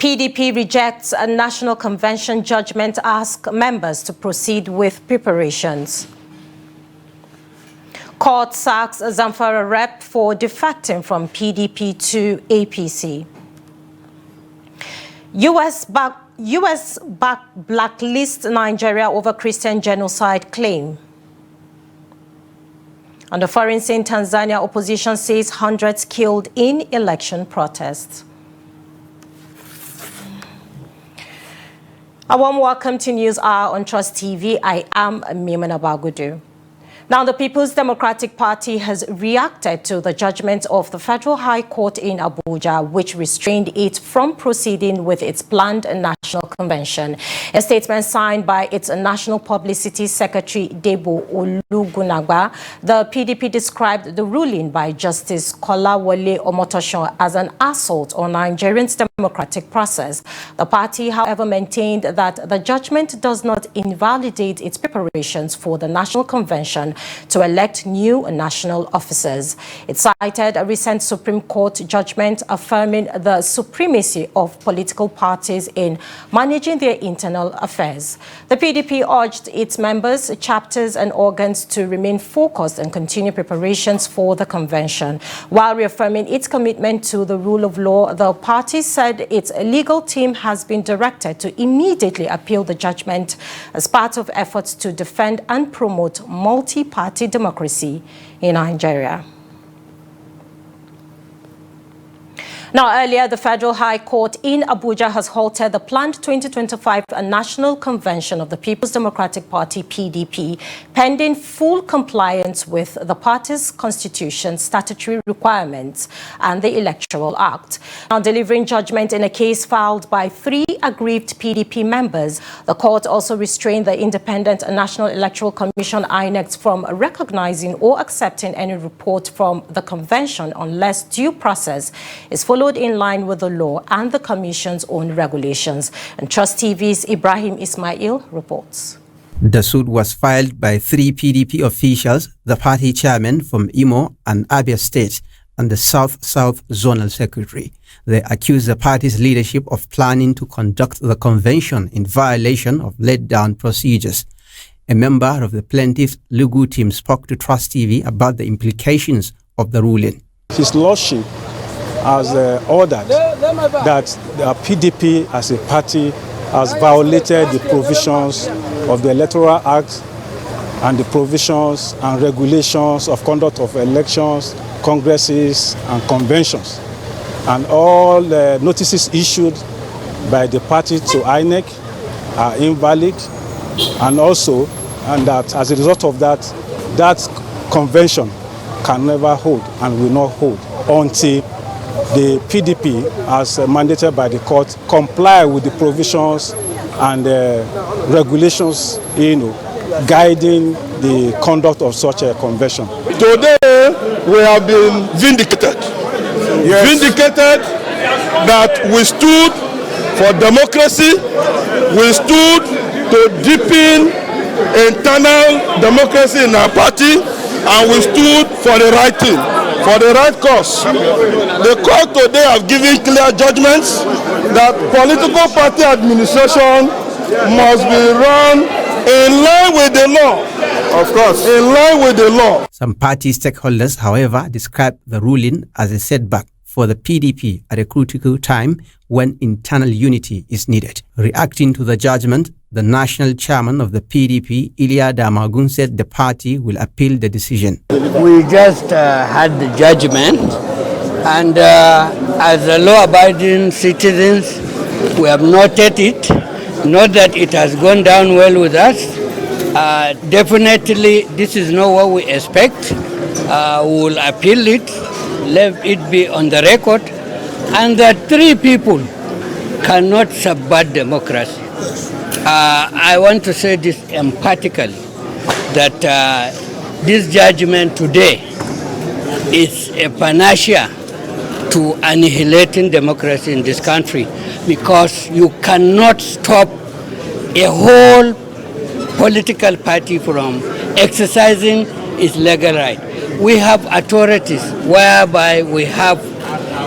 PDP rejects a National Convention judgment, asks members to proceed with preparations. Court sacks a Zanfara rep for defecting from PDP to APC. US blacklist Nigeria over Christian genocide claim. On the foreign scene, Tanzania opposition says hundreds killed in election protests. A warm welcome to News Hour on Trust TV. I am Mimana Bagudu. Now, the People's Democratic Party has reacted to the judgment of the Federal High Court in Abuja, which restrained it from proceeding with its planned National Convention. A statement signed by its National Publicity Secretary, Debo Olugunagba, the PDP described the ruling by Justice Kolawole Omotoshon as an assault on Nigerians' democratic process. The party, however, maintained that the judgment does not invalidate its preparations for the National Convention to elect new national officers. It cited a recent Supreme Court judgment affirming the supremacy of political parties in managing their internal affairs. The PDP urged its members, chapters and organs to remain focused and continue preparations for the convention. While reaffirming its commitment to the rule of law, the party said its legal team has been directed to immediately appeal the judgment as part of efforts to defend and promote multi-party democracy in Nigeria. Now, earlier, the Federal High Court in Abuja has halted the planned 2025 National Convention of the People's Democratic Party, PDP, pending full compliance with the party's constitution, statutory requirements, and the Electoral Act. Now, delivering judgment in a case filed by 3 aggrieved PDP members, the court also restrained the Independent National Electoral Commission, INEC, from recognizing or accepting any report from the convention unless due process is followed in line with the law and the Commission's own regulations. And Trust TV's Ibrahim Ismail reports. The suit was filed by 3 PDP officials, the party chairman from Imo and Abia State, and the South-South Zonal Secretary. They accuse the party's leadership of planning to conduct the convention in violation of laid-down procedures. A member of the plaintiff's legal team spoke to Trust TV about the implications of the ruling. His Lordship has ordered that the PDP as a party has violated the provisions of the Electoral Act and the provisions and regulations of conduct of elections, congresses and conventions. And all the notices issued by the party to INEC are invalid, and that as a result of that, that convention can never hold and will not hold until the PDP, as mandated by the court, comply with the provisions and regulations, guiding the conduct of such a convention. Today, we have been vindicated. Yes. Vindicated that we stood for democracy, we stood to deepen internal democracy in our party, and we stood for the right thing, for the right cause. The court today have given clear judgments that political party administration must be run in line with the law. Of course, in line with the law. Some party stakeholders, however, described the ruling as a setback for the PDP at a critical time when internal unity is needed. Reacting to the judgment, the national chairman of the PDP, Ilia Damagun, said the party will appeal the decision. We just had the judgment, and as law-abiding citizens, we have noted it. Not that it has gone down well with us. Definitely, this is not what we expect. We will appeal it, let it be on the record, and that 3 people cannot subvert democracy. I want to say this emphatically, that this judgment today is a panacea to annihilating democracy in this country, because you cannot stop a whole political party from exercising its legal right. We have authorities whereby we have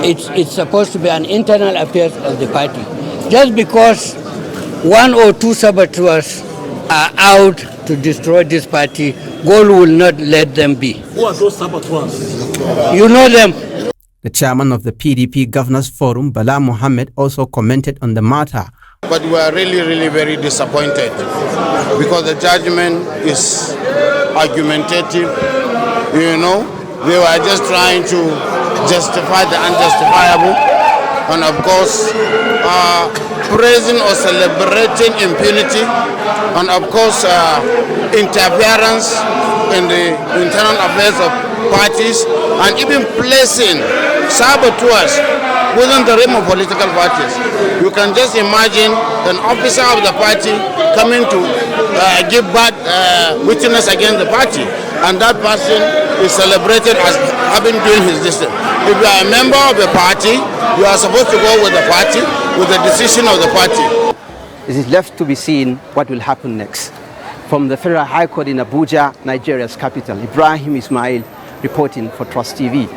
It's supposed to be an internal affairs of the party. Just because one or two saboteurs are out to destroy this party, God will not let them be. Who are those saboteurs? You know them. The chairman of the PDP Governors Forum, Bala Mohammed, also commented on the matter. But we are really very disappointed because the judgment is argumentative. You know, they were just trying to justify the unjustifiable, and of course, praising or celebrating impunity, and of course, interference in the internal affairs of parties, and even placing saboteurs within the realm of political parties. You can just imagine an officer of the party coming to give bad witness against the party, and that person is celebrated as having doing his distance. If you are a member of a party, you are supposed to go with the party, with the decision of the party. It is left to be seen what will happen next. From the Federal High Court in Abuja, Nigeria's capital, Ibrahim Ismail reporting for Trust TV.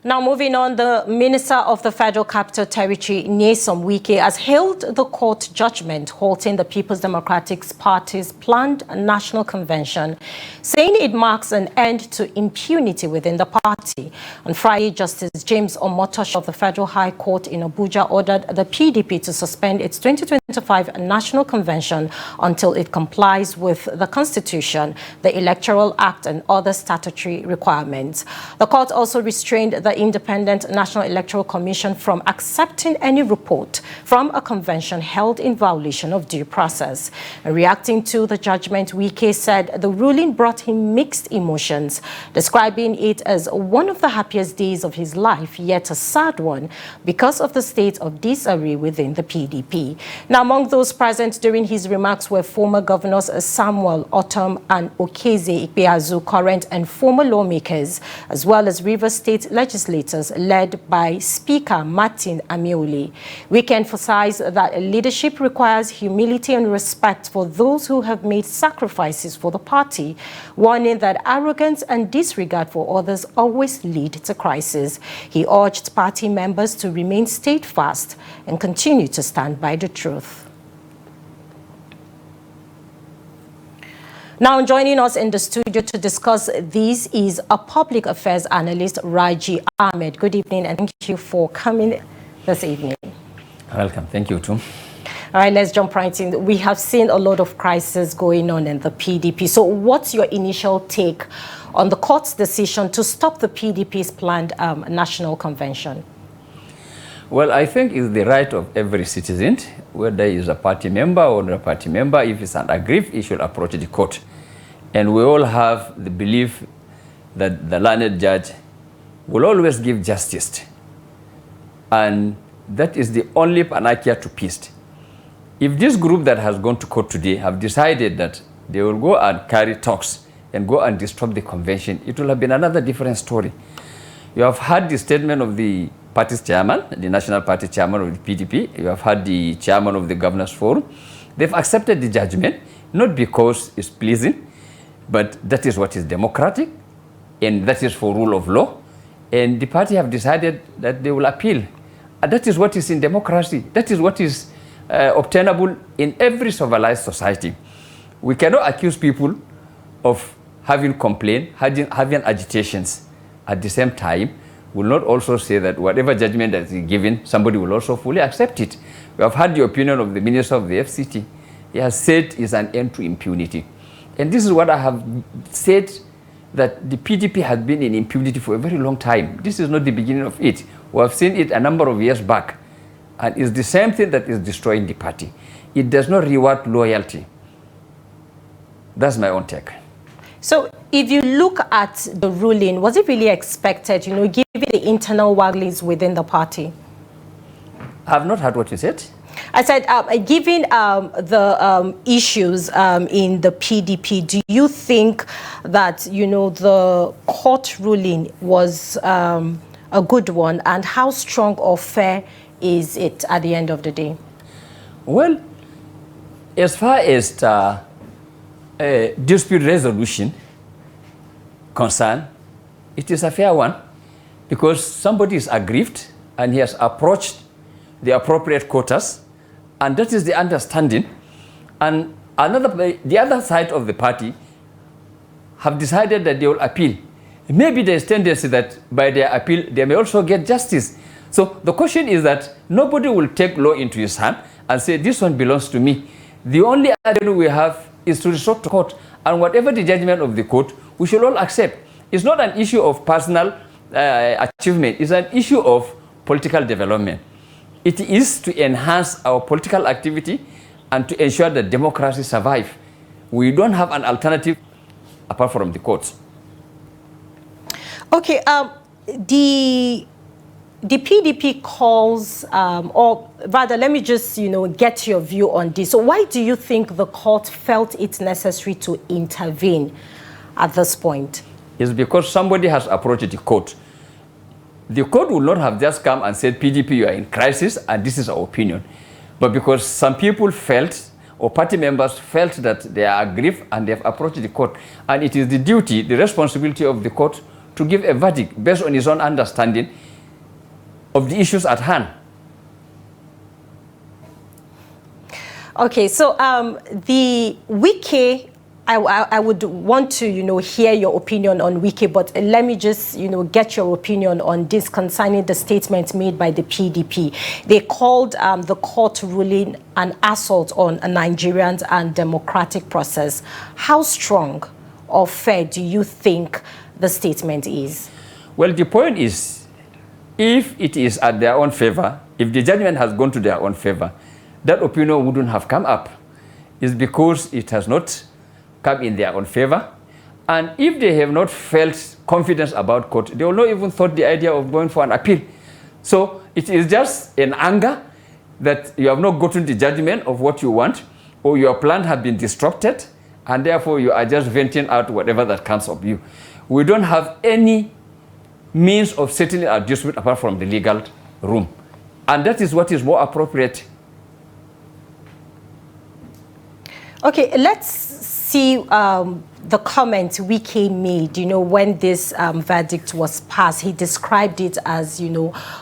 Now moving on, the Minister of the Federal Capital Territory, Nyesom Wike, has hailed the court judgment halting the People's Democratic Party's planned national convention, saying it marks an end to impunity within the party. On Friday, Justice James Omotosh of the Federal High Court in Abuja ordered the PDP to suspend its 2025 national convention until it complies with the Constitution, the Electoral Act, and other statutory requirements. The court also restrained the Independent National Electoral Commission from accepting any report from a convention held in violation of due process. Reacting to the judgment, Wike said the ruling brought him mixed emotions, describing it as one of the happiest days of his life, yet a sad one because of the state of disarray within the PDP. Now, among those present during his remarks were former governors Samuel Otom and Okeze Ikpeazu, current and former lawmakers, as well as Rivers State legislators led by Speaker Martin Amioli. We can emphasize that leadership requires humility and respect for those who have made sacrifices for the party, warning that arrogance and disregard for others always lead to crisis. He urged party members to remain steadfast and continue to stand by the truth. Now, joining us in the studio to discuss this is a public affairs analyst, Raji Ahmed. Good evening, and thank you for coming this evening. Welcome. Thank you, too. All right, let's jump right in. We have seen a lot of crisis going on in the PDP. So what's your initial take on the court's decision to stop the PDP's planned national convention? Well, I think it's the right of every citizen, whether he is a party member or not a party member, if he's aggrieved, he should approach the court. And we all have the belief that the learned judge will always give justice. And that is the only panacea to peace. If this group that has gone to court today have decided that they will go and carry talks and go and disrupt the convention, it will have been another different story. You have heard the statement of the party's chairman, the national party chairman of the PDP. You have heard the chairman of the Governors Forum. They've accepted the judgment, not because it's pleasing, but that is what is democratic, and that is for rule of law. And the party have decided that they will appeal. And that is what is in democracy. That is what is obtainable in every civilized society. We cannot accuse people of having complaint, having agitations. At the same time, will not also say that whatever judgment that is given, somebody will also fully accept it. We have had the opinion of the Minister of the FCT. He has said it's an end to impunity. And this is what I have said, that the PDP has been in impunity for a very long time. This is not the beginning of it. We have seen it a number of years back. And it's the same thing that is destroying the party. It does not reward loyalty. That's my own take. So if you look at the ruling, was it really expected, given the internal wagglings within the party? I have not heard what you said. I said, given the issues in the PDP, do you think that, the court ruling was a good one? And how strong or fair is it at the end of the day? Well, as far as dispute resolution concern, it is a fair one. because somebody is aggrieved and he has approached the appropriate quarters, and that is the understanding. And the other side of the party have decided that they will appeal. Maybe there is tendency that by their appeal, they may also get justice. So the question is that nobody will take law into his hand and say, this one belongs to me. The only avenue we have is to resort to court. And whatever the judgment of the court, we should all accept. It's not an issue of personal achievement. It's an issue of political development. It is to enhance our political activity and to ensure that democracy survives. We don't have an alternative apart from the courts. Okay, the PDP calls, or rather, let me just, get your view on this. So why do you think the court felt it necessary to intervene at this point? It's because somebody has approached the court. The court would not have just come and said, PDP, you are in crisis, and this is our opinion. But because some people felt, or party members felt that they are aggrieved and they have approached the court. And it is the duty, the responsibility of the court to give a verdict based on his own understanding of the issues at hand. Okay, so the Wike, I would want to, hear your opinion on Wike, but let me just, get your opinion on this concerning the statement made by the PDP. They called the court ruling an assault on a Nigerian and democratic process. How strong or fair do you think the statement is? Well, the point is, if it is at their own favor, if the judgment has gone to their own favor, that opinion wouldn't have come up. It's because it has not come in their own favor. And if they have not felt confidence about court, they will not even thought the idea of going for an appeal. So it is just an anger that you have not gotten the judgment of what you want, or your plan has been disrupted, and therefore you are just venting out whatever that comes of you. We don't have any means of settling our dispute apart from the legal room. And that is what is more appropriate. Okay, let's see the comment Wike made, when this verdict was passed. He described it as,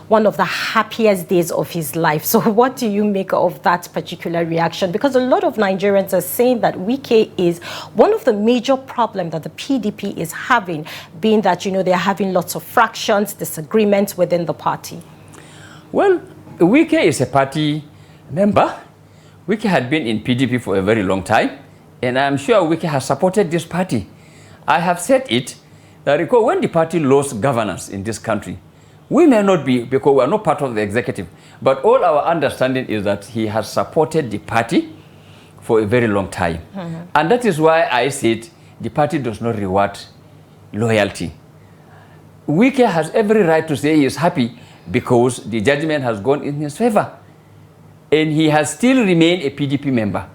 one of the happiest days of his life. So what do you make of that particular reaction? Because a lot of Nigerians are saying that Wike is one of the major problems that the PDP is having, being that, they're having lots of fractions, disagreements within the party. Well, Wike is a party member. Wike had been in PDP for a very long time, and I'm sure Wike has supported this party. I have said it, that recall when the party lost governance in this country, we may not be, because we are not part of the executive, but all our understanding is that he has supported the party for a very long time. Mm-hmm. And that is why I said the party does not reward loyalty. Wike has every right to say he is happy because the judgment has gone in his favor. And he has still remained a PDP member.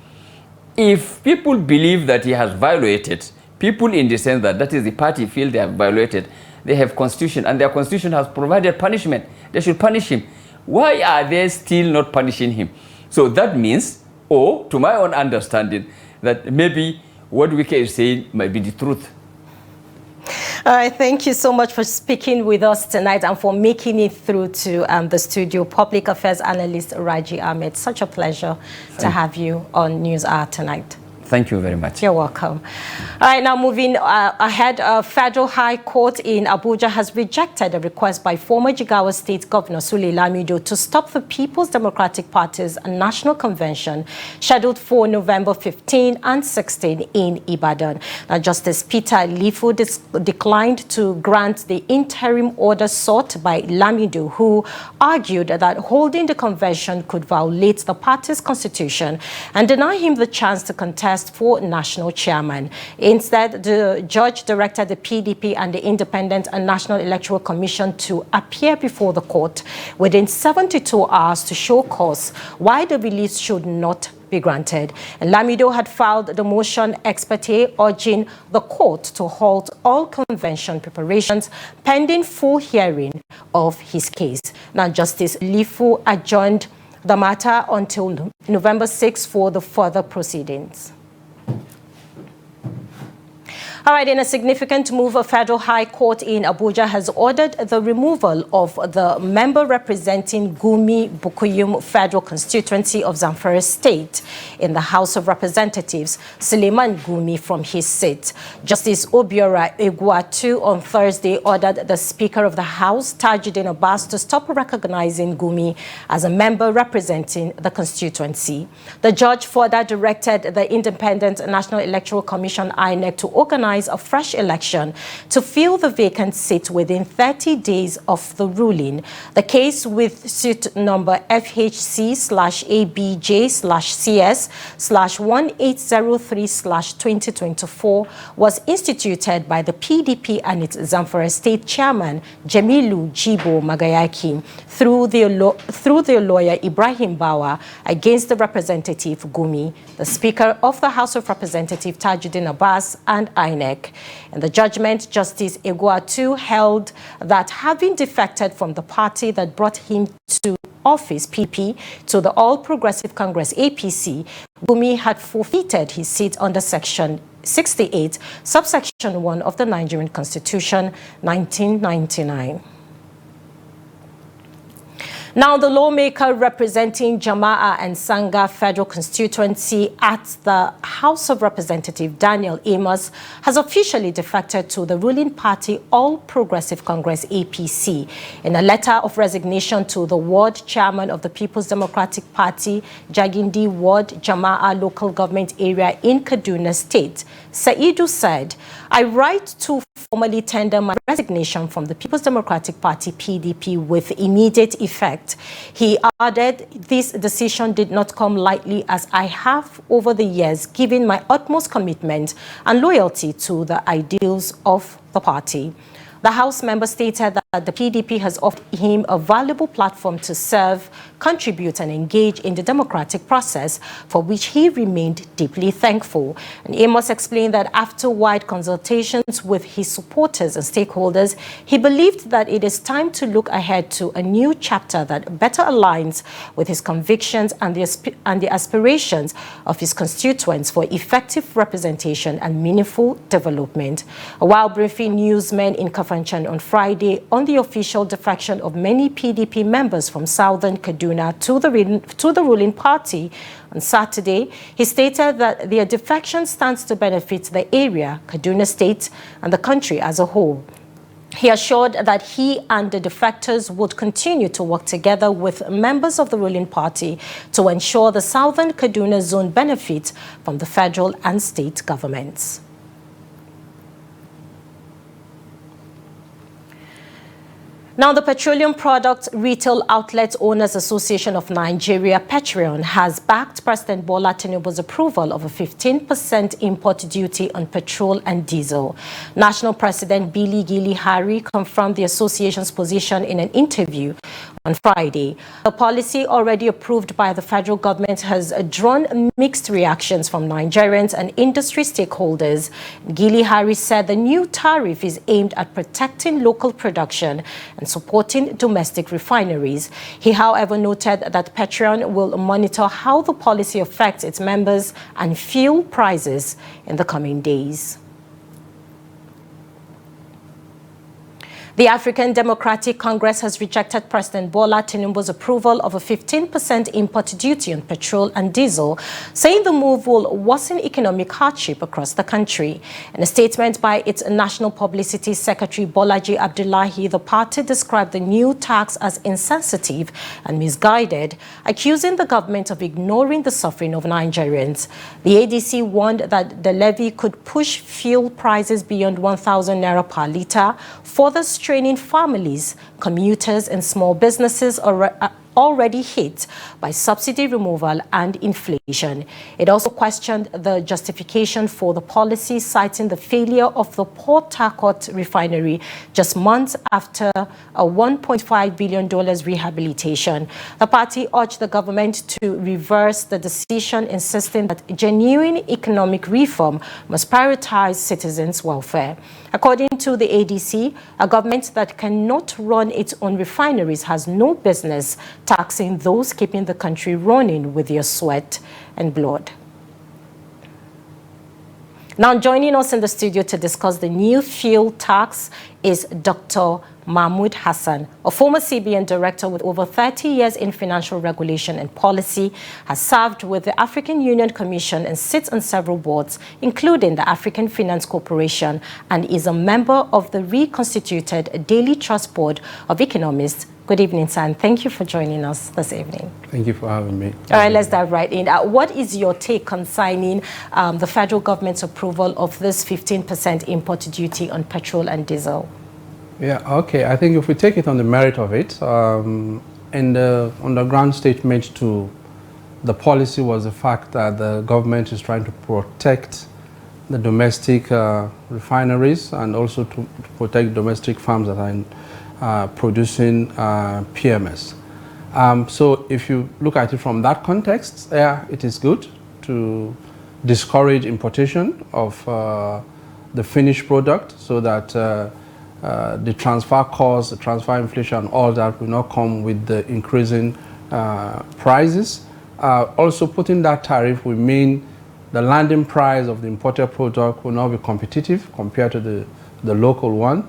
If people believe that he has violated, people in the sense that is the party feel they have violated, they have constitution, and their constitution has provided punishment. They should punish him. Why are they still not punishing him? So that means, or to my own understanding, that maybe what Wike is saying might be the truth. All right, thank you so much for speaking with us tonight and for making it through to the studio. Public Affairs Analyst Raji Ahmed. Such a pleasure to have you on News Hour tonight. Thank you very much. You're welcome. All right, now moving ahead, Federal High Court in Abuja has rejected a request by former Jigawa State Governor Sule Lamido to stop the People's Democratic Party's National Convention scheduled for November 15 and 16 in Ibadan. Now, Justice Peter Lifu declined to grant the interim order sought by Lamido, who argued that holding the convention could violate the party's constitution and deny him the chance to contest for national chairman. Instead, the judge directed the PDP and the Independent and National Electoral Commission to appear before the court within 72 hours to show cause why the release should not be granted. And Lamido had filed the motion ex parte urging the court to halt all convention preparations pending full hearing of his case. Now, Justice Lifu adjourned the matter until November 6 for the further proceedings. All right, in a significant move, a federal high court in Abuja has ordered the removal of the member representing Gumi-Bukuyum Federal Constituency of Zanfara State in the House of Representatives, Suleiman Gumi, from his seat. Justice Obiora Egwuatu on Thursday ordered the Speaker of the House, Tajuddin Abbas, to stop recognizing Gumi as a member representing the constituency. The judge further directed the Independent National Electoral Commission, INEC, to organize a fresh election to fill the vacant seat within 30 days of the ruling. The case, with suit number FHC/ABJ/CS/1803/2024, was instituted by the PDP and its Zanfara State Chairman, Jamilu Jibo Magayaki, through the lawyer Ibrahim Bawa, against the representative Gumi, the Speaker of the House of Representatives, Tajuddin Abbas, and INEC. In the judgment, Justice Egwuatu held that, having defected from the party that brought him to office, PP, to the All Progressive Congress, APC, Gumi had forfeited his seat under Section 68, subsection 1 of the Nigerian Constitution, 1999. Now, the lawmaker representing Jama'a and Sanga Federal Constituency at the House of Representatives, Daniel Amos, has officially defected to the ruling party All Progressive Congress, APC. In a letter of resignation to the ward chairman of the People's Democratic Party, Jagindi Ward, Jama'a local government area in Kaduna State, Saidu said, "I write to formally tender my resignation from the People's Democratic Party, PDP, with immediate effect." He added, "This decision did not come lightly, as I have over the years given my utmost commitment and loyalty to the ideals of the party." The House member stated that the PDP has offered him a valuable platform to serve, contribute, and engage in the democratic process, for which he remained deeply thankful. And Amos explained that after wide consultations with his supporters and stakeholders, he believed that it is time to look ahead to a new chapter that better aligns with his convictions and the aspirations of his constituents for effective representation and meaningful development. While briefing newsmen in Kafanchan on Friday on the official defection of many PDP members from southern Kaduna to the ruling party on Saturday, he stated that their defection stands to benefit the area, Kaduna State, and the country as a whole. He assured that he and the defectors would continue to work together with members of the ruling party to ensure the southern Kaduna zone benefits from the federal and state governments. Now, the Petroleum Products Retail Outlet Owners Association of Nigeria, Petroleum, has backed President Bola Tinubu's approval of a 15% import duty on petrol and diesel. National President Billy Gili Hari confirmed the association's position in an interview on Friday. A policy already approved by the federal government has drawn mixed reactions from Nigerians and industry stakeholders. Gili Hari said the new tariff is aimed at protecting local production and supporting domestic refineries. He, however, noted that Petroleum will monitor how the policy affects its members and fuel prices in the coming days. The African Democratic Congress has rejected President Bola Tinubu's approval of a 15% import duty on petrol and diesel, saying the move will worsen economic hardship across the country. In a statement by its National Publicity Secretary Bolaji Abdullahi, the party described the new tax as insensitive and misguided, accusing the government of ignoring the suffering of Nigerians. The ADC warned that the levy could push fuel prices beyond 1,000 naira per litre, further straining families, commuters, and small businesses already hit by subsidy removal and inflation. It also questioned the justification for the policy, citing the failure of the Port Harcourt refinery just months after a $1.5 billion rehabilitation. The party urged the government to reverse the decision, insisting that genuine economic reform must prioritize citizens' welfare. According to the ADC, a government that cannot run its own refineries has no business taxing those keeping the country running with their sweat and blood. Now, joining us in the studio to discuss the new fuel tax is Dr. Mahmoud Hassan, a former CBN director with over 30 years in financial regulation and policy, has served with the African Union Commission and sits on several boards, including the African Finance Corporation, and is a member of the reconstituted Daily Trust Board of Economists. Good evening, sir, and thank you for joining us this evening. Thank you for having me. All right, let's dive right in. What is your take concerning the federal government's approval of this 15% import duty on petrol and diesel? Yeah, okay. I think if we take it on the merit of it, in the underground statement to the policy was the fact that the government is trying to protect the domestic refineries and also to protect domestic farms that are producing PMS. So if you look at it from that context, yeah, it is good to discourage importation of the finished product so that the transfer costs, the transfer inflation, all that will not come with the increasing prices. Also putting that tariff will mean the landing price of the imported product will not be competitive compared to the local one.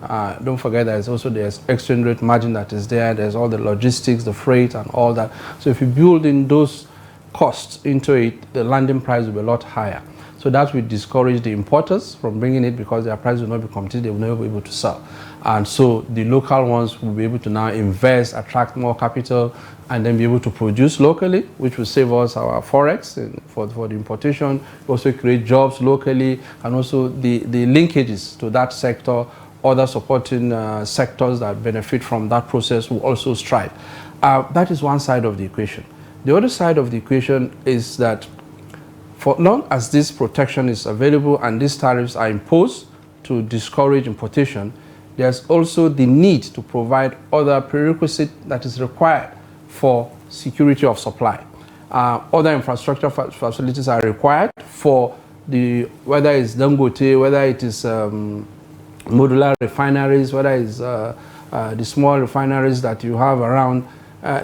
Don't forget there's also the exchange rate margin that is there. There's all the logistics, the freight and all that. So if you build in those costs into it, the landing price will be a lot higher. So that will discourage the importers from bringing it because their price will not be competitive, they will never be able to sell. And so the local ones will be able to now invest, attract more capital, and then be able to produce locally, which will save us our forex for the importation, also create jobs locally, and also the linkages to that sector, other supporting sectors that benefit from that process will also strive. That is one side of the equation. The other side of the equation is that for long as this protection is available and these tariffs are imposed to discourage importation, there's also the need to provide other prerequisites that is required for security of supply. Other infrastructure facilities are required for whether it's Dangote, whether it is modular refineries, whether it's the small refineries that you have around.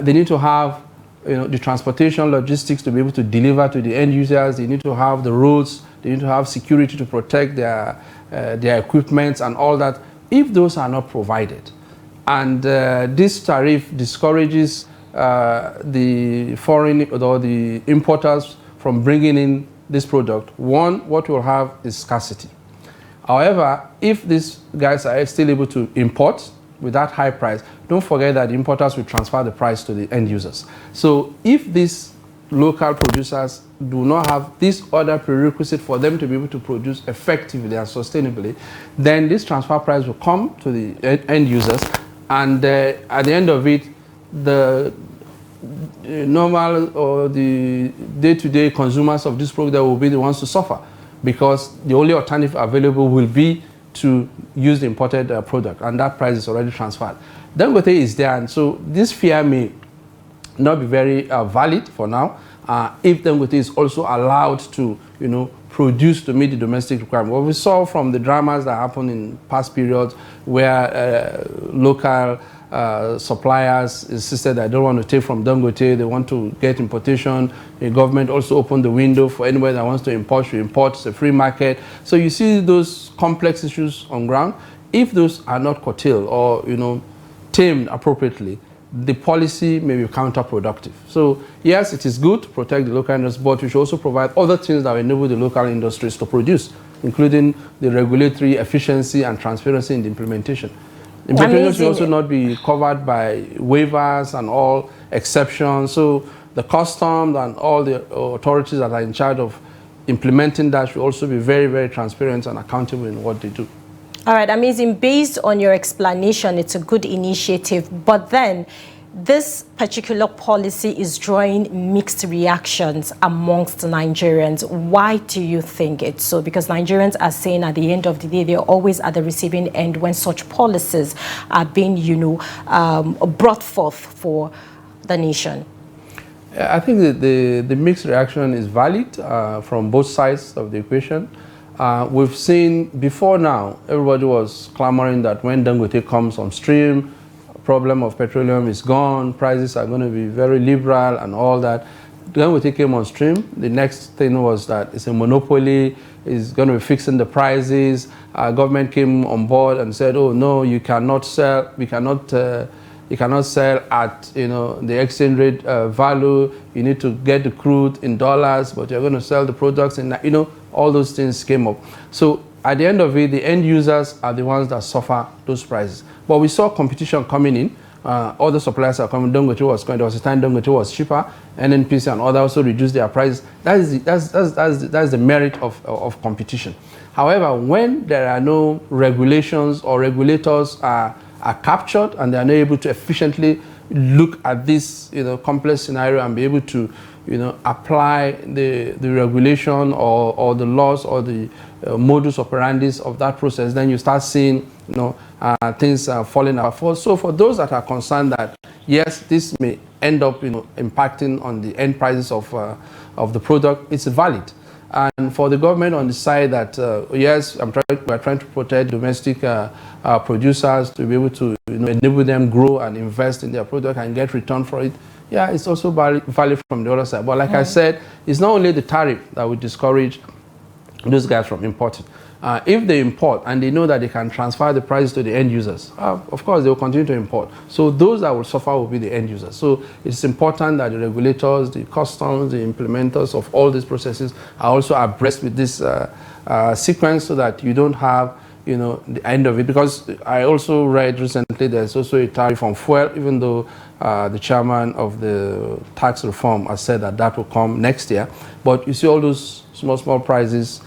They need to have the transportation logistics to be able to deliver to the end users. They need to have the roads. They need to have security to protect their equipment and all that. If those are not provided, and this tariff discourages the foreign or the importers from bringing in this product, one, what we'll have is scarcity. However, if these guys are still able to import with that high price, don't forget that the importers will transfer the price to the end users. So if these local producers do not have this other prerequisite for them to be able to produce effectively and sustainably, then this transfer price will come to the end users, and at the end of it, the normal or the day-to-day consumers of this product will be the ones to suffer, because the only alternative available will be to use the imported product, and that price is already transferred. Dangote is there, and so this fear may not be very valid for now if Dangote is also allowed to, produce to meet the domestic requirement. What we saw from the dramas that happened in past periods where local suppliers insisted that they don't want to take from Dangote, they want to get importation. The government also opened the window for anyone that wants to import to import. It's a free market. So you see those complex issues on ground. If those are not curtailed or tamed appropriately, the policy may be counterproductive. So yes, it is good to protect the local industry, but we should also provide other things that will enable the local industries to produce, including the regulatory efficiency and transparency in the implementation. Implementation should also not be covered by waivers and all exceptions. So the customs and all the authorities that are in charge of implementing that should also be very, very transparent and accountable in what they do. All right, amazing. Based on your explanation, it's a good initiative, but then this particular policy is drawing mixed reactions amongst Nigerians. Why do you think it's so? Because Nigerians are saying at the end of the day, they're always at the receiving end when such policies are being, brought forth for the nation. I think that the mixed reaction is valid from both sides of the equation. We've seen before now, everybody was clamoring that when Dangote comes on stream, problem of petroleum is gone, prices are going to be very liberal and all that. Dangote came on stream, the next thing was that it's a monopoly, is going to be fixing the prices. Government came on board and said, oh no, you cannot sell, you cannot sell at the exchange rate value. You need to get the crude in dollars, but you're going to sell the products in all those things came up. So at the end of it, the end users are the ones that suffer those prices. But we saw competition coming in. Other suppliers are coming. Dangote was going. There was a time Dangote was cheaper. NNPC and others also reduced their prices. That's the merit of competition. However, when there are no regulations or regulators are captured and they are not able to efficiently look at this complex scenario and be able to apply the regulation or the laws or the modus operandi of that process, then you start seeing things falling apart. So for those that are concerned that yes, this may end up impacting on the end prices of the product, it's valid. And for the government on the side that yes, we're trying to protect domestic producers to be able to enable them grow and invest in their product and get return for it. Yeah, it's also valid from the other side. But like I said, it's not only the tariff that would discourage those guys from importing. If they import and they know that they can transfer the price to the end users, of course they will continue to import. So those that will suffer will be the end users. So it's important that the regulators, the customs, the implementers of all these processes are also abreast with this sequence so that you don't have the end of it. Because I also read recently there's also a tariff on fuel, even though the chairman of the tax reform has said that that will come next year. But you see all those small prices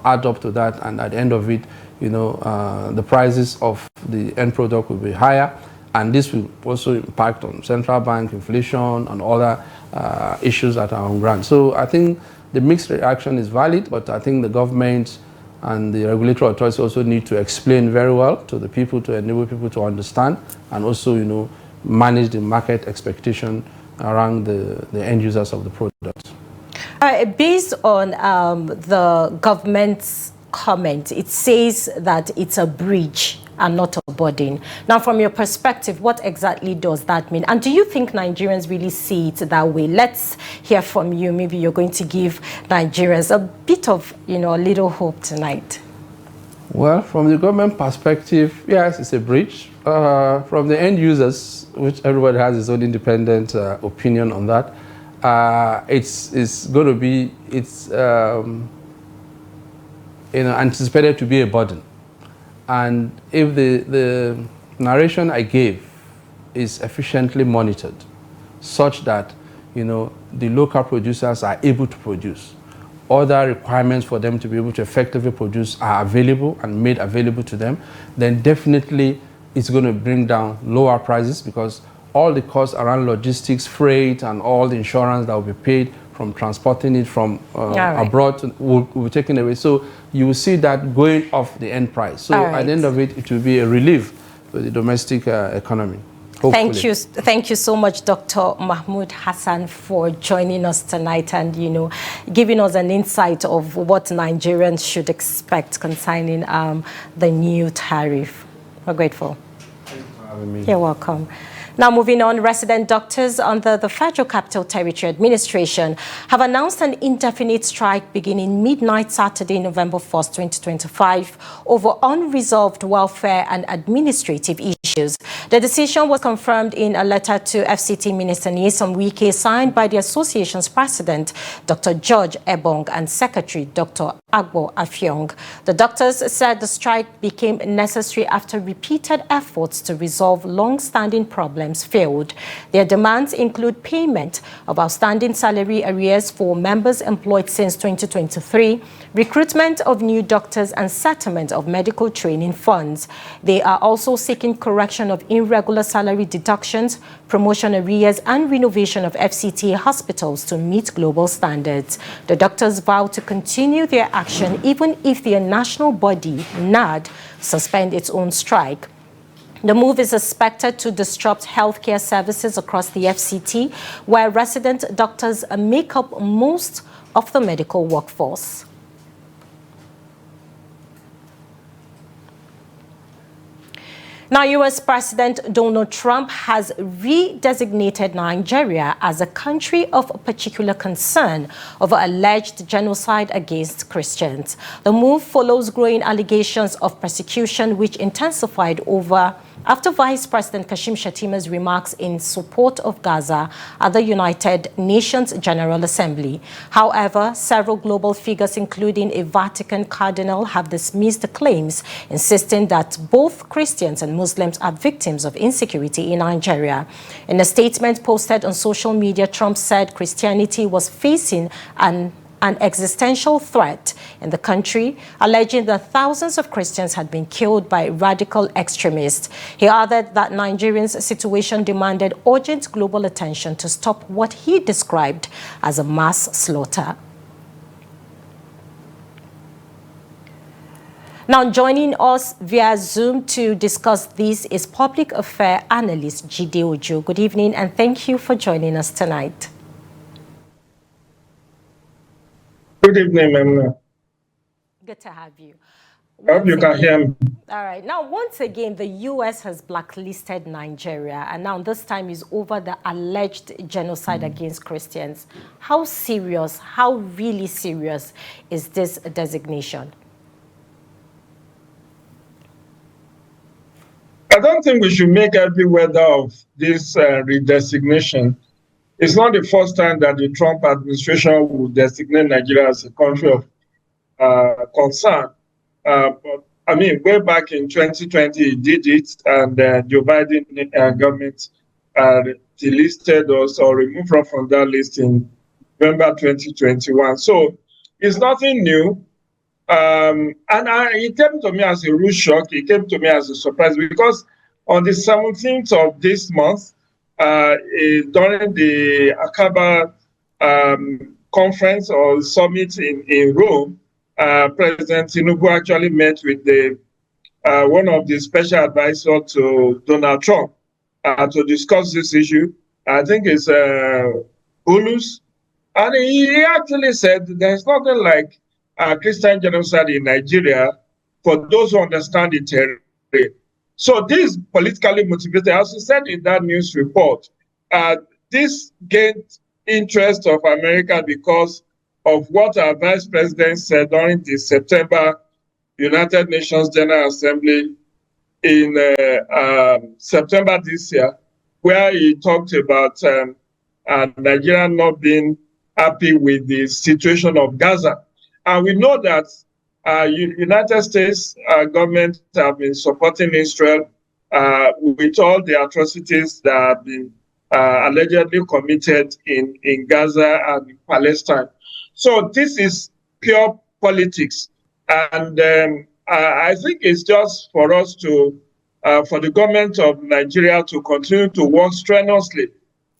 add up to that, and at the end of it the prices of the end product will be higher, and this will also impact on central bank inflation and other issues that are on ground. So I think the mixed reaction is valid, but I think the government and the regulatory authorities also need to explain very well to the people, to enable people to understand, and also manage the market expectation around the end users of the product. Based on the government's comment, it says that it's a bridge and not a burden. Now, from your perspective, what exactly does that mean? And do you think Nigerians really see it that way? Let's hear from you. Maybe you're going to give Nigerians a bit of, a little hope tonight. Well, from the government perspective, yes, it's a bridge. From the end users, which everybody has his own independent opinion on that, it's going to be, anticipated to be a burden. And if the narration I gave is efficiently monitored, such that the local producers are able to produce, other requirements for them to be able to effectively produce are available and made available to them, then definitely it's going to bring down lower prices, because all the costs around logistics, freight, and all the insurance that will be paid from transporting it from abroad will be taken away. So you will see that going off the end price. So at the end of it, it will be a relief for the domestic economy. Hopefully. Thank you so much, Dr. Mahmoud Hassan, for joining us tonight and, giving us an insight of what Nigerians should expect concerning the new tariff. We're grateful. Thank you for having me. You're welcome. Now, moving on, resident doctors under the Federal Capital Territory Administration have announced an indefinite strike beginning midnight Saturday, November 1st, 2025, over unresolved welfare and administrative issues. The decision was confirmed in a letter to FCT Minister Nyesom Wike, signed by the association's president, Dr. George Ebong, and secretary, Dr. Agbo Afiong. The doctors said the strike became necessary after repeated efforts to resolve long-standing problems failed. Their demands include payment of outstanding salary arrears for members employed since 2023, recruitment of new doctors, and settlement of medical training funds. They are also seeking correction of irregular salary deductions, promotion arrears, and renovation of FCT hospitals to meet global standards. The doctors vow to continue their action even if their national body, NAD, suspend its own strike. The move is expected to disrupt healthcare services across the FCT, where resident doctors make up most of the medical workforce. Now, U.S. President Donald Trump has redesignated Nigeria as a country of particular concern over alleged genocide against Christians. The move follows growing allegations of persecution, which intensified after Vice President Kashim Shettima's remarks in support of Gaza at the United Nations General Assembly. However, several global figures, including a Vatican cardinal, have dismissed the claims, insisting that both Christians and Muslims are victims of insecurity in Nigeria. In a statement posted on social media, Trump said Christianity was facing an existential threat in the country, alleging that thousands of Christians had been killed by radical extremists. He added that Nigerians' situation demanded urgent global attention to stop what he described as a mass slaughter. Now, joining us via Zoom to discuss this is public affairs analyst Jide Ojo. Good evening, and thank you for joining us tonight. Good evening, ma'am. Good to have you. I hope you can hear me. All right. Now, once again, the U.S. has blacklisted Nigeria, and now this time is over the alleged genocide against Christians. How serious, how really serious is this designation? I don't think we should make every weather of this redesignation. It's not the first time that the Trump administration will designate Nigeria as a country of concern. But, I mean, way back in 2020, he did it, and Joe Biden government delisted us or removed us from that list in November 2021. So it's nothing new. It came to me as a real shock. It came to me as a surprise because on the 17th of this month, during the Akaba conference or summit in Rome, President Tinubu actually met with one of the special advisors to Donald Trump to discuss this issue. I think it's Bulus. And he actually said there's nothing like Christian genocide in Nigeria for those who understand the terrain. So this is politically motivated. As he said in that news report, this gained interest of America because of what our vice president said during the September United Nations General Assembly in September this year, where he talked about Nigeria not being happy with the situation of Gaza. And we know that United States government have been supporting Israel with all the atrocities that have been allegedly committed in Gaza and Palestine. So this is pure politics. And I think it's just for us to, for the government of Nigeria to continue to work strenuously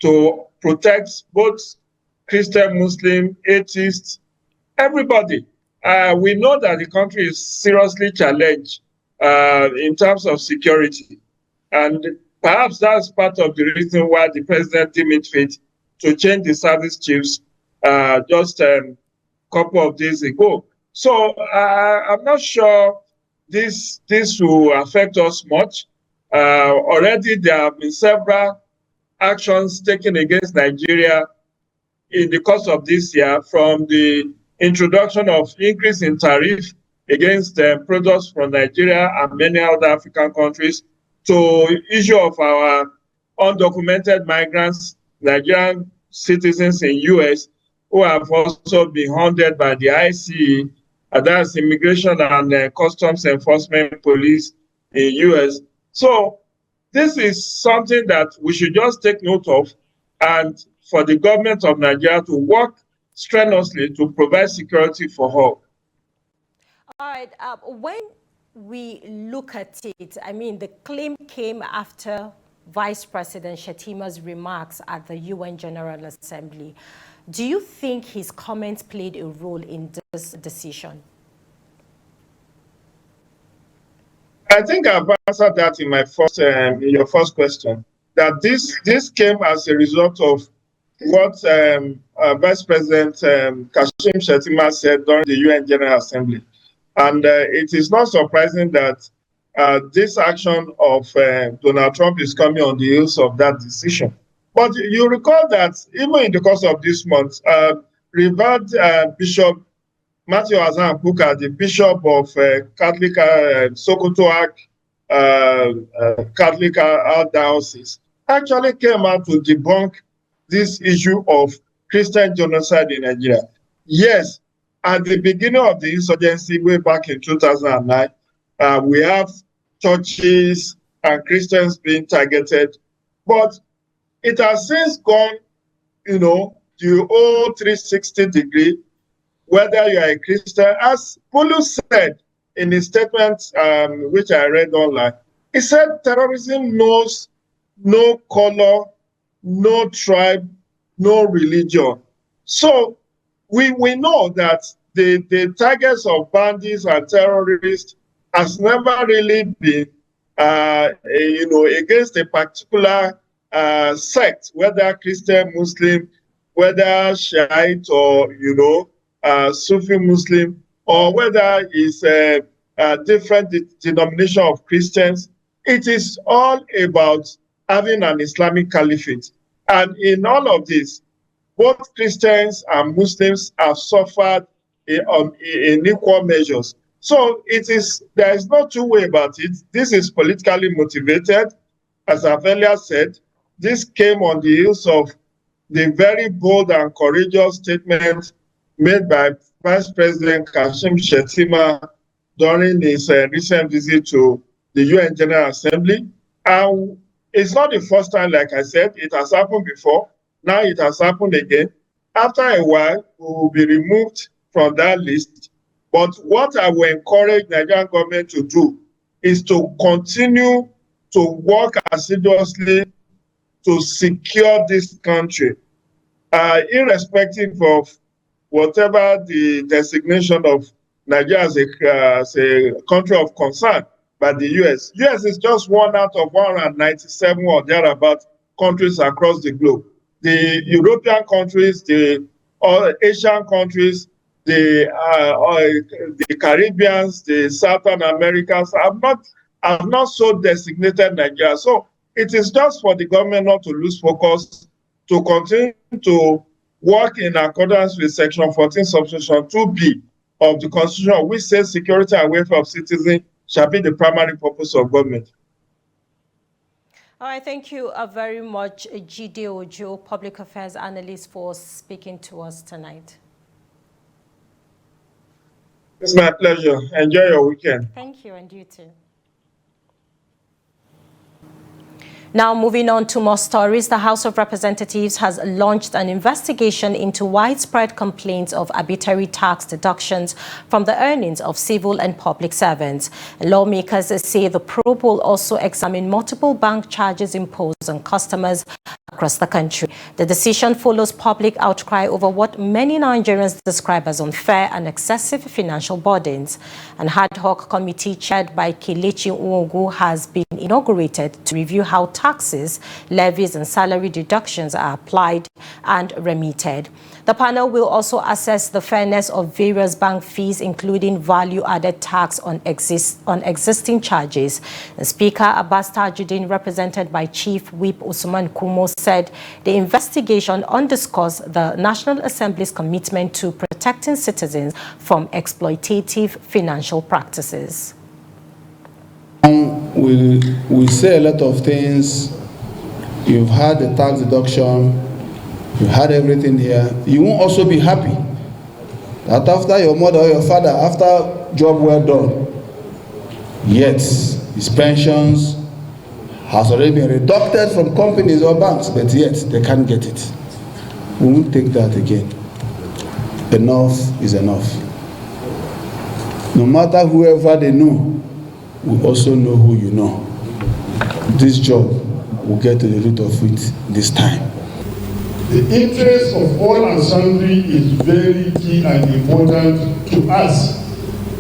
to protect both Christian, Muslim, atheists, everybody. We know that the country is seriously challenged in terms of security. And perhaps that's part of the reason why the president deemed fit to change the service chiefs just a couple of days ago. So I'm not sure this will affect us much. Already there have been several actions taken against Nigeria in the course of this year, from the introduction of increase in tariff against products from Nigeria and many other African countries, to issue of our undocumented migrants, Nigerian citizens in US, who have also been hounded by the ICE, that's Immigration and Customs Enforcement Police in US. So this is something that we should just take note of, and for the government of Nigeria to work strenuously to provide security for all. All right. When we look at it, I mean, the claim came after Vice President Shettima's remarks at the UN General Assembly. Do you think his comments played a role in this decision? I think I've answered that in my first, in your first question. That this came as a result of what Vice President Kashim Shettima said during the UN General Assembly. And it is not surprising that this action of Donald Trump is coming on the heels of that decision. But you recall that even in the course of this month, Revered Bishop Matthew Azan Kuka, the Bishop of Catholic Sokoto Catholic Diocese, actually came out to debunk this issue of Christian genocide in Nigeria. Yes, at the beginning of the insurgency way back in 2009, we have churches and Christians being targeted, but it has since gone, the whole 360 degree, whether you are a Christian. As Pulu said in his statement, which I read online, he said terrorism knows no color, no tribe, no religion. So we know that the targets of bandits and terrorists has never really been, against a particular sect, whether Christian, Muslim, whether Shiite or, Sufi Muslim, or whether it's a different denomination of Christians. It is all about having an Islamic caliphate. And in all of this, both Christians and Muslims have suffered in equal measures. So there is no two way about it. This is politically motivated. As I've earlier said, this came on the heels of the very bold and courageous statement made by Vice President Kashim Shettima during his recent visit to the UN General Assembly. And it's not the first time, like I said, it has happened before. Now it has happened again. After a while, we will be removed from that list. But what I will encourage Nigerian government to do is to continue to work assiduously to secure this country, irrespective of whatever the designation of Nigeria as a country of concern by the US. US is just one out of 197 or thereabout countries across the globe. The European countries, the Asian countries, the Caribbeans, the Southern Americans have not so designated Nigeria. So it is just for the government not to lose focus, to continue to work in accordance with Section 14, Subsection 2B of the Constitution, which says security and welfare of citizens shall be the primary purpose of government. All right, thank you very much, Jide Ojo, Public Affairs Analyst, for speaking to us tonight. It's my pleasure. Enjoy your weekend. Thank you, and you too. Now, moving on to more stories, the House of Representatives has launched an investigation into widespread complaints of arbitrary tax deductions from the earnings of civil and public servants. Lawmakers say the probe will also examine multiple bank charges imposed on customers across the country. The decision follows public outcry over what many Nigerians describe as unfair and excessive financial burdens. An ad hoc committee chaired by Kelechi Nwogu has been inaugurated to review how taxes, levies and salary deductions are applied and remitted. The panel will also assess the fairness of various bank fees, including value-added tax on existing charges. The Speaker Abbas Tajuddin, represented by Chief Whip Usman Kumo, said the investigation underscores the National Assembly's commitment to protecting citizens from exploitative financial practices. We say a lot of things. You've had the tax deduction, you had everything here. You won't also be happy that after your mother or your father, after job well done, yet his pensions has already been deducted from companies or banks, but yet they can't get it. We won't take that again. Enough is enough. No matter whoever they know, we also know who you know. This job will get to the root of it this time. The interest of all and sundry is very key and important to us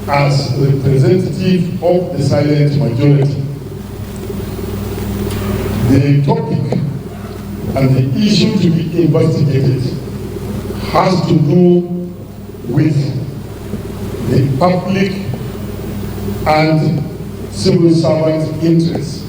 as representative of the silent majority. The topic and the issue to be investigated has to do with the public and civil servant interests.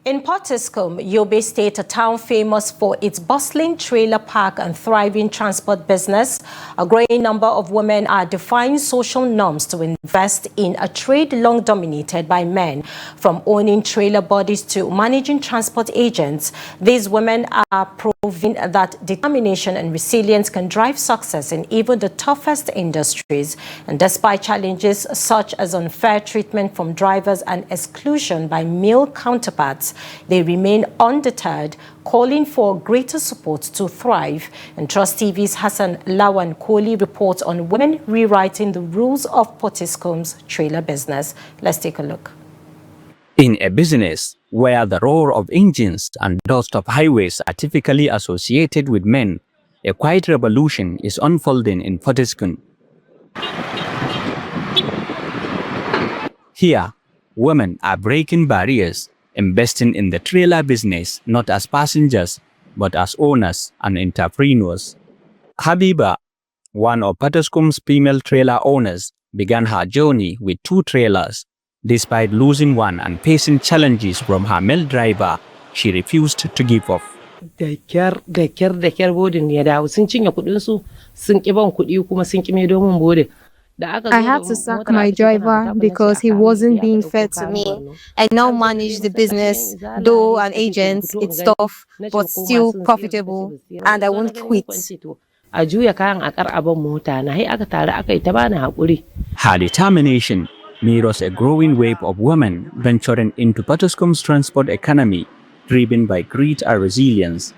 In Pottiscombe, Yobe State, a town famous for its bustling trailer park and thriving transport business, a growing number of women are defying social norms to invest in a trade long dominated by men. From owning trailer bodies to managing transport agents, these women are proving that determination and resilience can drive success in even the toughest industries. And despite challenges such as unfair treatment from drivers and exclusion by male counterparts, they remain undeterred, calling for greater support to thrive. And Trust TV's Hassan Lawan Koli reports on women rewriting the rules of Pottiscombe's trailer business. Let's take a look. In a business where the roar of engines and dust of highways are typically associated with men, a quiet revolution is unfolding in Pottiscombe. Here, women are breaking barriers, investing in the trailer business not as passengers, but as owners and entrepreneurs. Habiba, one of Pottiscombe's female trailer owners, began her journey with 2 trailers. Despite losing one and facing challenges from her male driver, she refused to give up. Da kyar bodin ya dawo sun cinye kudin su sun ki ban kudi kuma sun ki mai domin bodin. I had to sack my driver because he wasn't being fair to me. I now manage the business, though an agent, it's tough, but still profitable, and I won't quit. Her determination mirrors a growing wave of women venturing into Pottiscombe's transport economy, driven by grit and resilience.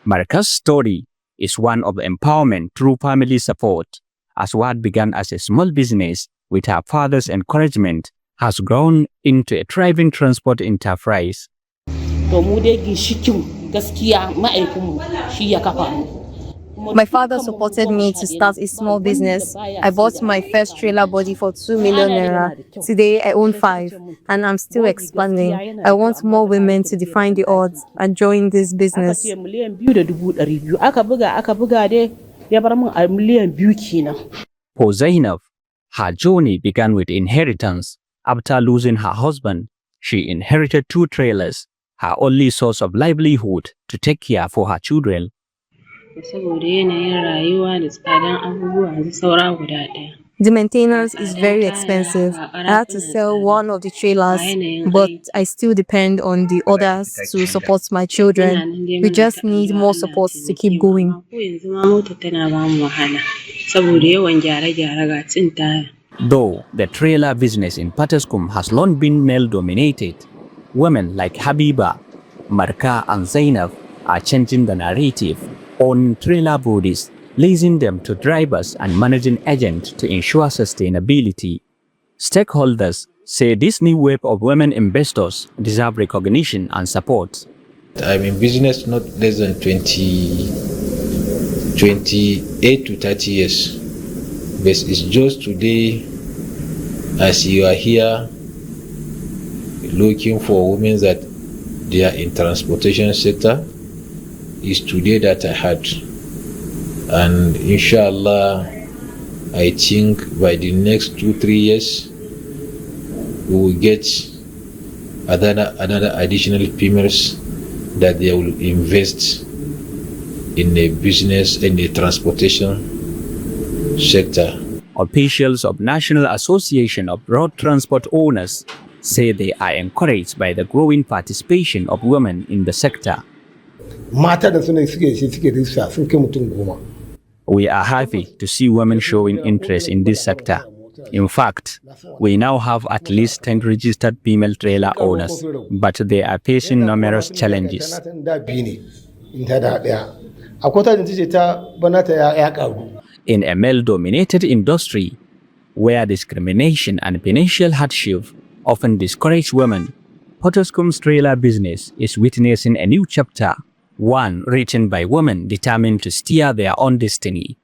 Marika's story is one of empowerment through family support, as what began as a small business with her father's encouragement has grown into a thriving transport enterprise. My father supported me to start a small business. I bought my first trailer body for 2 million naira. Today I own 5 and I'm still expanding. I want more women to define the odds and join this business. For Zainab, her journey began with inheritance. After losing her husband, she inherited 2 trailers, her only source of livelihood to take care for her children. The maintenance is very expensive. I had to sell one of the trailers, but I still depend on the others to support my children. We just need more support to keep going. Though the trailer business in Pottiscombe has long been male-dominated, women like Habiba, Marika and Zainab are changing the narrative on trailer bodies, leasing them to drivers and managing agents to ensure sustainability. Stakeholders say this new wave of women investors deserve recognition and support. I'm in business not less than 28 to 30 years. But it's just today, as you are here, looking for women that they are in transportation sector, is today that I had. And inshallah, I think by the next 2-3 years, we will get another additional females that they will invest in a business, in the transportation sector. Officials of National Association of Road Transport Owners say they are encouraged by the growing participation of women in the sector. We are happy to see women showing interest in this sector. In fact, we now have at least 10 registered female trailer owners, but they are facing numerous challenges. In a male-dominated industry, where discrimination and financial hardship often discourage women, Pottiscombe's trailer business is witnessing a new chapter, one written by women determined to steer their own destiny.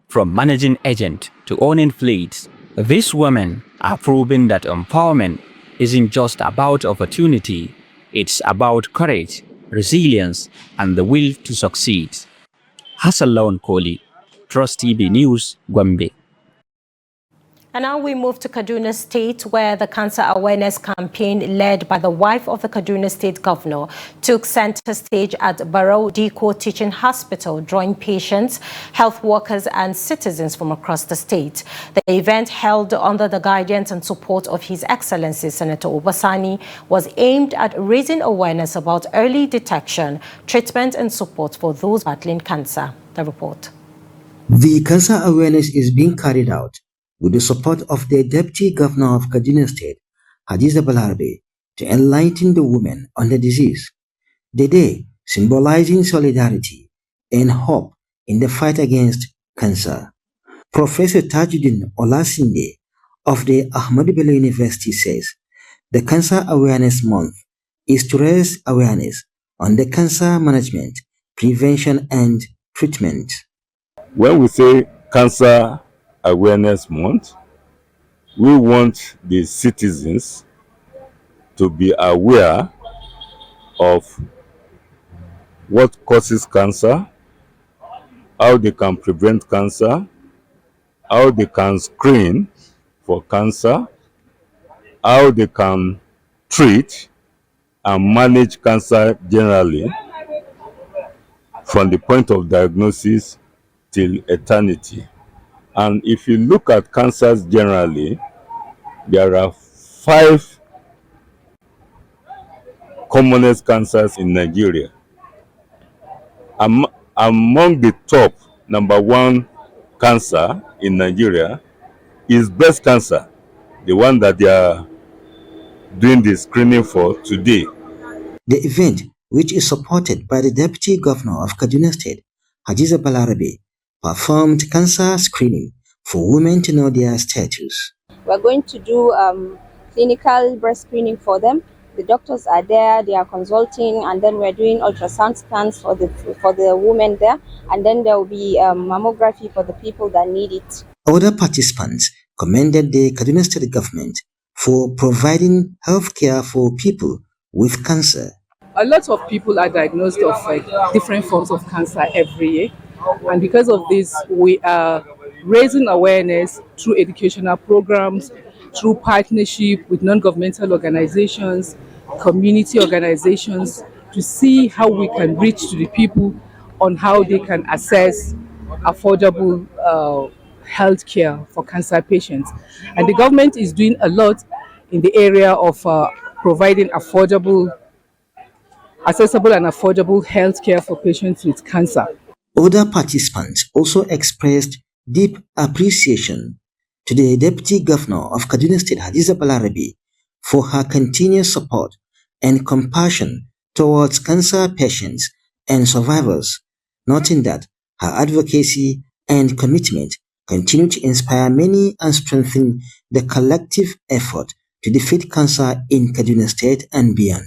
From managing agent to owning fleets, these women are proving that empowerment isn't just about opportunity, it's about courage, resilience, and the will to succeed. Hassan Lawan Koli, Trust TV News, Gombe. And now we move to Kaduna State, where the cancer awareness campaign led by the wife of the Kaduna State governor took center stage at Barrow Diko Teaching Hospital, drawing patients, health workers and citizens from across the state. The event, held under the guidance and support of His Excellency Senator Obasani, was aimed at raising awareness about early detection, treatment and support for those battling cancer. The report. The cancer awareness is being carried out with the support of the Deputy Governor of Kaduna State, Hadiza Balarabe, to enlighten the women on the disease. The day symbolizing solidarity and hope in the fight against cancer. Professor Tajuddin Olasinde of the Ahmadu Bello University says the Cancer Awareness Month is to raise awareness on the cancer management, prevention and treatment. When we say Cancer Awareness Month, we want the citizens to be aware of what causes cancer, how they can prevent cancer, how they can screen for cancer, how they can treat and manage cancer generally from the point of diagnosis till eternity. And if you look at cancers generally, there are 5 commonest cancers in Nigeria. Among the top, number 1 cancer in Nigeria is breast cancer, the one that they are doing the screening for today. The event, which is supported by the Deputy Governor of Kaduna State, Hadiza Balarabe, performed cancer screening for women to know their status. We're going to do clinical breast screening for them. The doctors are there, they are consulting, and then we're doing ultrasound scans for the women there, and then there will be mammography for the people that need it. Other participants commended the Kaduna State government for providing health care for people with cancer. A lot of people are diagnosed of different forms of cancer every year, and because of this, we are raising awareness through educational programs, through partnership with non-governmental organizations, community organizations, to see how we can reach to the people on how they can access affordable health care for cancer patients. And the government is doing a lot in the area of providing accessible and affordable health care for patients with cancer. Other participants also expressed deep appreciation to the Deputy Governor of Kaduna State, Hadiza Balarabe, for her continuous support and compassion towards cancer patients and survivors, noting that her advocacy and commitment continue to inspire many and strengthen the collective effort to defeat cancer in Kaduna State and beyond.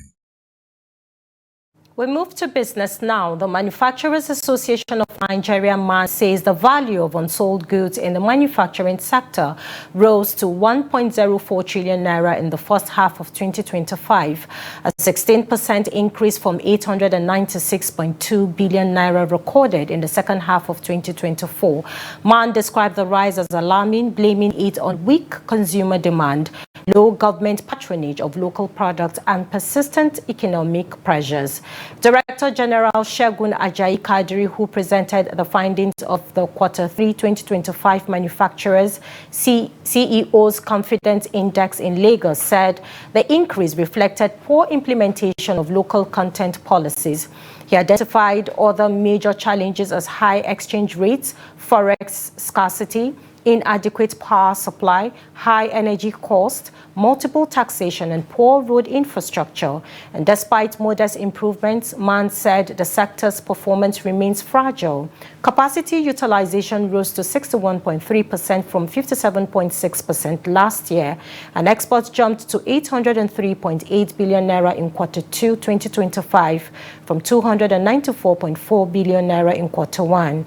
We move to business now. The Manufacturers Association of Nigeria (MAN) says the value of unsold goods in the manufacturing sector rose to 1.04 trillion naira in the first half of 2025, a 16% increase from 896.2 billion naira recorded in the second half of 2024. MAN described the rise as alarming, blaming it on weak consumer demand, low government patronage of local products, and persistent economic pressures. Director General Shegun Ajayi Kadri, who presented the findings of the Q3 2025 Manufacturers CEO's Confidence Index in Lagos, said the increase reflected poor implementation of local content policies. He identified other major challenges as high exchange rates, forex scarcity, inadequate power supply, high energy cost, multiple taxation, and poor road infrastructure. And despite modest improvements, MAN said the sector's performance remains fragile. Capacity utilization rose to 61.3% from 57.6% last year, and exports jumped to 803.8 billion naira in Q2 2025 from 294.4 billion naira in Q1.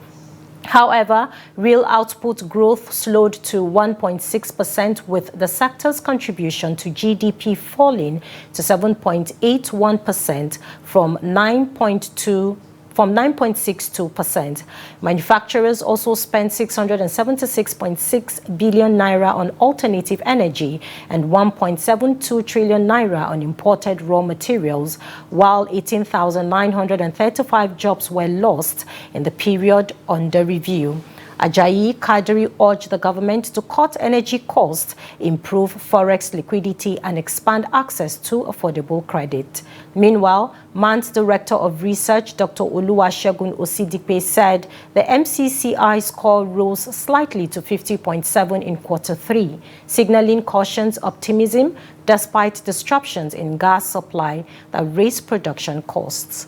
However, real output growth slowed to 1.6%, with the sector's contribution to GDP falling to 7.81% from 9.2% from 9.62%. Manufacturers also spent 676.6 billion naira on alternative energy and 1.72 trillion naira on imported raw materials, while 18,935 jobs were lost in the period under review. Ajayi Kadri urged the government to cut energy costs, improve forex liquidity, and expand access to affordable credit. Meanwhile, MAN's Director of Research, Dr. Oluwasegun Osidipe, said the MCCI score rose slightly to 50.7 in Q3, signaling cautious optimism despite disruptions in gas supply that raised production costs.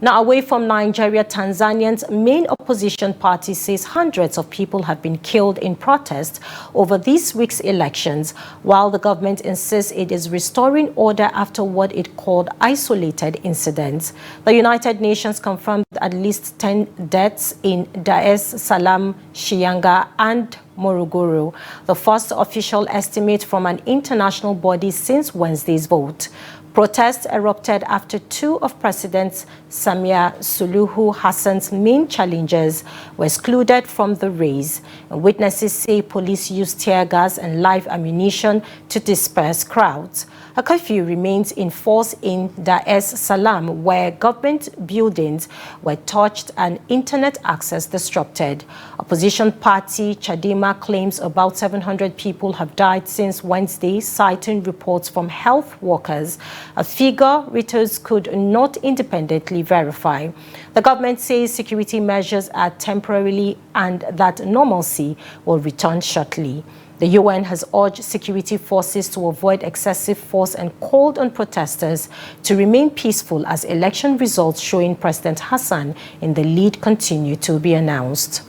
Now, away from Nigeria, Tanzania's main opposition party says hundreds of people have been killed in protest over this week's elections, while the government insists it is restoring order after what it called isolated incidents. The United Nations confirmed at least 10 deaths in Dar es Salaam, Shinyanga, and Morogoro, the first official estimate from an international body since Wednesday's vote. Protests erupted after two of President Samia Suluhu Hassan's main challengers were excluded from the race. Witnesses say police used tear gas and live ammunition to disperse crowds. A curfew remains in force in Dar es Salaam, where government buildings were touched and internet access disrupted. Opposition party Chadema claims about 700 people have died since Wednesday, citing reports from health workers, a figure Reuters could not independently verify. The government says security measures are temporary and that normalcy will return shortly. The UN has urged security forces to avoid excessive force and called on protesters to remain peaceful as election results showing President Hassan in the lead continue to be announced.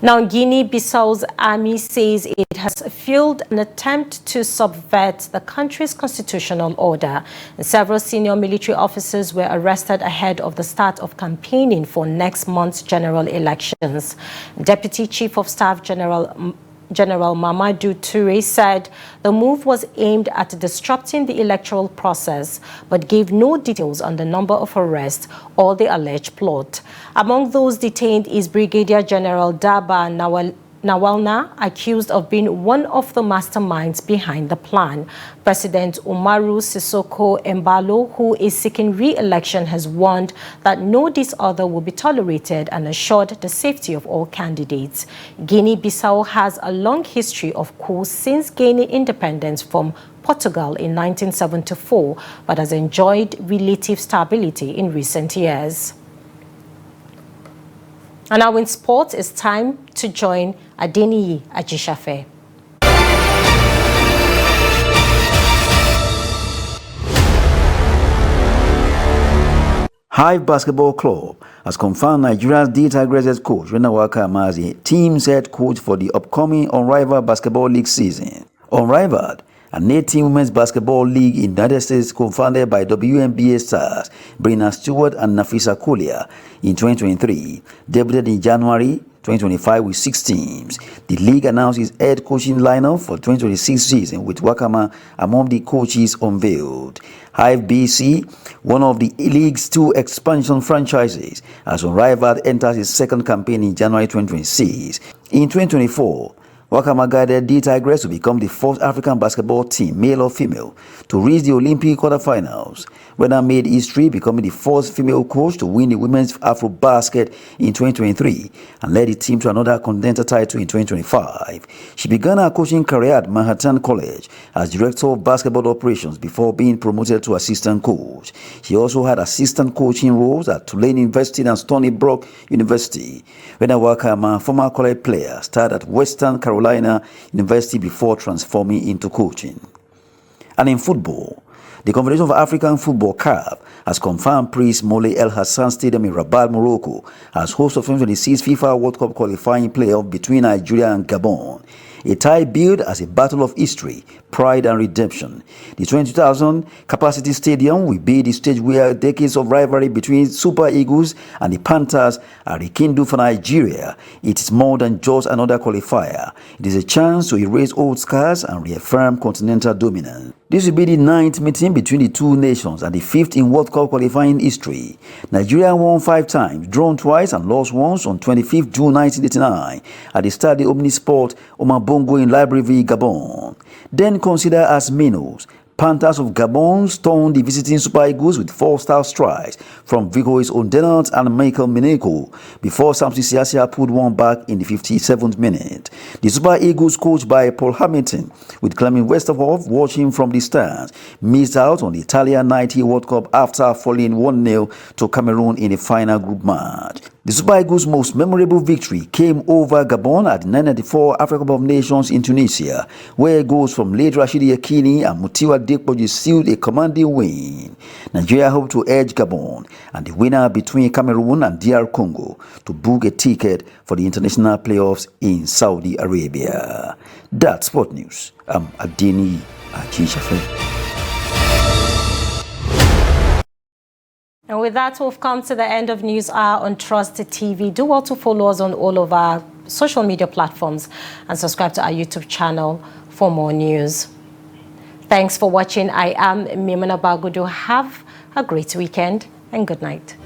Now, Guinea-Bissau's army says it has failed an attempt to subvert the country's constitutional order. And several senior military officers were arrested ahead of the start of campaigning for next month's general elections. Deputy Chief of Staff General Mamadou Touré said the move was aimed at disrupting the electoral process, but gave no details on the number of arrests or the alleged plot. Among those detained is Brigadier General Daba Nawalna, accused of being one of the masterminds behind the plan. President Umaru Sissoco Embalo, who is seeking re-election, has warned that no disorder will be tolerated and assured the safety of all candidates. Guinea-Bissau has a long history of coups since gaining independence from Portugal in 1974, but has enjoyed relative stability in recent years. And now in sports, it's time to join Adeniyi Ajishafe. Hive Basketball Club has confirmed Nigeria's D-Tigers coach Renawaka Amazi, team's head coach for the upcoming Unrivaled Basketball League season. Unrivaled, an 18 women's basketball league in the United States co-founded by WNBA stars Brenna Stewart and Nafisa Kolia in 2023, debuted in January 2025 with 6 teams. The league announced its head coaching lineup for 2026 season, with Wakama among the coaches unveiled. Hive BC, one of the league's 2 expansion franchises, as Unrivaled enters its second campaign in January 2026. In 2024, Wakama guided the Tigers to become the first African basketball team, male or female, to reach the Olympic quarterfinals. Renna made history, becoming the first female coach to win the women's Afro Basket in 2023 and led the team to another Continental title in 2025. She began her coaching career at Manhattan College as director of basketball operations before being promoted to assistant coach. She also had assistant coaching roles at Tulane University and Stony Brook University. Renna Wakama, former college player, started at Western Carolina University before transforming into coaching. And in football, the Confederation of African Football (CAF) has confirmed Prince Moulay El Hassan Stadium in Rabat, Morocco, as host of 2026 FIFA World Cup qualifying playoff between Nigeria and Gabon. A tie billed as a battle of history, pride and redemption. The 22,000 capacity stadium will be the stage where decades of rivalry between Super Eagles and the Panthers are rekindled for Nigeria. It is more than just another qualifier. It is a chance to erase old scars and reaffirm continental dominance. This will be the 9th meeting between the two nations and the 5th in World Cup qualifying history. Nigeria won 5 times, drawn twice and lost once on 25th June 1989 at the Stade Omnisport Omabongo in Libreville, Gabon. Then considered as minnows, Panthers of Gabon stunned the visiting Super Eagles with 4-star strikes from Vigois Ondenant and Michael Mineko before Samson Siasia pulled one back in the 57th minute. The Super Eagles, coached by Paul Hamilton, with Clement Westerhoff watching from the stands, missed out on the Italian 90 World Cup after falling 1-0 to Cameroon in the final group match. The Super Eagles' most memorable victory came over Gabon at the 1994 Africa Cup of Nations in Tunisia, where goals from late Rashidi Yakini and Mutiwa Dekpoji sealed a commanding win. Nigeria hope to edge Gabon and the winner between Cameroon and DR Congo to book a ticket for the international playoffs in Saudi Arabia. That's Sport News. I'm Adeni Achishafe. And with that, we've come to the end of News Hour on Trust TV. Do well to follow us on all of our social media platforms and subscribe to our YouTube channel for more news. Thanks for watching. I am Mimana Bagudu. Have a great weekend and good night.